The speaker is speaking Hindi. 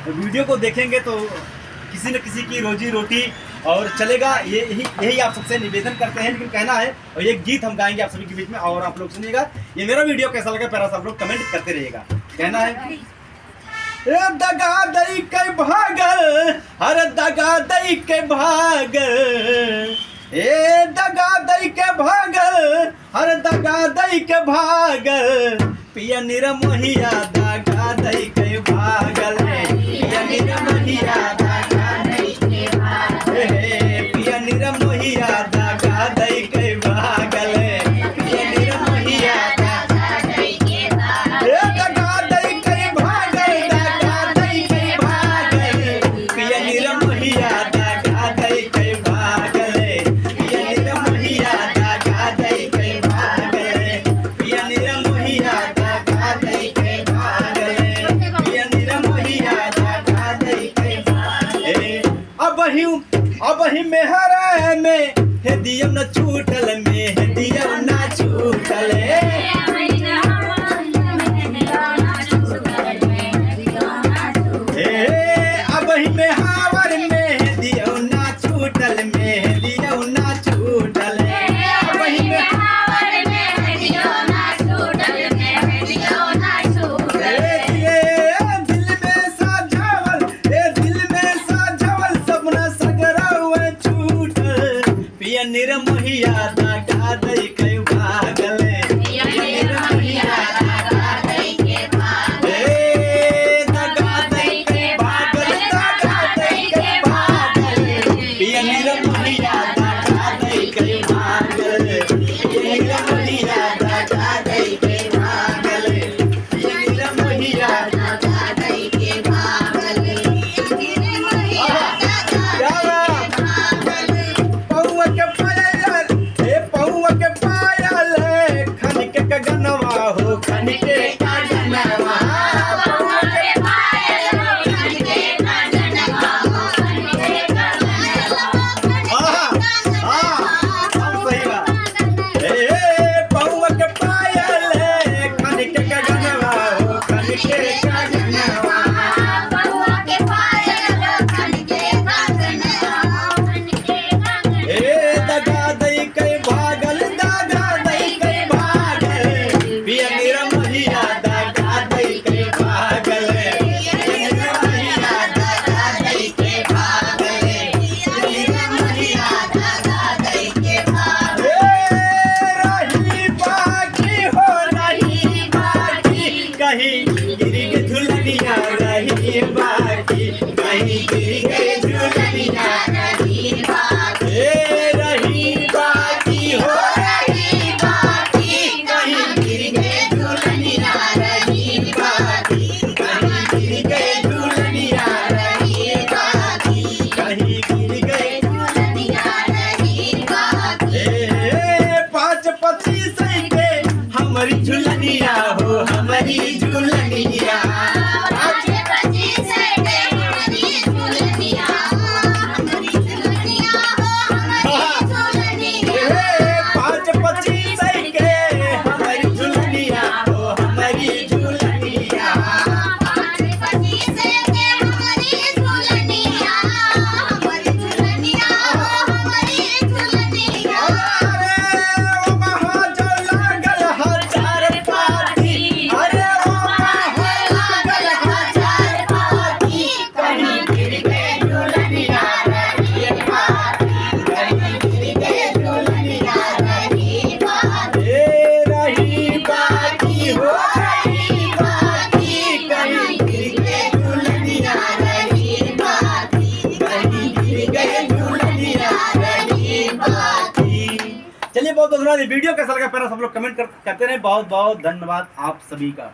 वीडियो को देखेंगे तो किसी न किसी की रोजी रोटी और चलेगा। यही आप सबसे निवेदन करते हैं। लेकिन कहना है, और ये गीत हम गाएंगे आप सभी के बीच में और आप लोग सुनिएगा। ये मेरा वीडियो कैसा लगा प्यारा सा आप लोग कमेंट करते रहिएगा। कहना है, दगा दई के भागल, हर दगा दई के भागल, ए दगा दई के भागल, हर दगा दई के भागल, पिया निरमोहिया दगा दई के भागल, पिया निरमोहिया दगा दई के भागल, पिया निरमोहिया दगा दई के भागल, पिया निरमोहिया दगा दई के भागल, दगा दई के भागल, दगा दई के भागल, पिया निरमोहिया दगा दई के भागल, पिया निरमोहिया दगा दई के भागल, पिया निरमोहिया दगा दई के भागल, पिया निरमोहिया दगा दई के भागल। अब ही मेहरा में हे दियम न छूटल में, हे दियम न छूटल, अब ही मेहावर में हे दियम न छूटल में, हे दियम न छूटल, अब ही मेहावर में हे दियम न छूटल में, हे दियम न छूटल, दिल में साझावल, दिल में साझावल सपना सगरा हुए छूटल, पिया निरमोहिया दगा दई के भागल, पिया निरमोहिया दगा दई के भागल, दगा दई के भागल, दगा दई के भागल, पिया निरमोहिया दगा दई के भागल, पिया निरमोहिया दगा दई के भागल, पिया निरमोहिया दगा दई के भागल, पौवा के पायल, हे पौवा के पायल, खनिके का गनवा हो, खनिके का गनवा, पौवा के पायल, खनिके का गनवा हो, खनिके का गनवा, सब सही बात, पौवा के पायल, खनिके का गनवा हो, खनिके का गनवा, पौवा के पायल, खनिके का गनवा, खनिके का गनवा, दगा दई के भागल, दगा दई के भागल, पिया निरमोहिया दगा दई के भागल, पिया निरमोहिया दगा दई के भागल, पिया निरमोहिया दगा दई के भागल, रही बाकी हो, रही बाकी, कहीं गिर के झुलनिया रही बाकी, कहीं गिर के झुलनिया रही बाकी, रही बाकी हो, रही बाकी, कहीं गिर के झुलनिया रही बाकी, कहीं गिर के झुलनिया रही बाकी, कहीं गिर के झुलनिया रही बाकी, 5-25 के हमारी झुलनिया हो, हमारी झुलनिया, 5-25 के हमारी झुलनिया हो, हमारी झुलनिया हो, हमारी झुलनिया, 5-25 के हमारी झुलनिया हो, हमारी झुलनिया, 5-25 के हमारी झुलनिया, हमारी झुलनिया हो, हमारी झुलनिया, अरे ओ महाजो लागल हजार पाती, अरे ओ महाजो लागल हजार पाती, कहीं गिर के झुलनिया रही बाकी, कहीं गिर के झुलनिया रही बाकी, रही बाकी हो, रही बाकी, कहीं गिर के झुलनिया रही बाकी, कहीं गिर के झुलनिया रही बाकी। चलिए बहुत धन्यवाद। वीडियो कैसा लगा प्यारा सब लोग कमेंट करते रहे। बहुत बहुत धन्यवाद आप सभी का।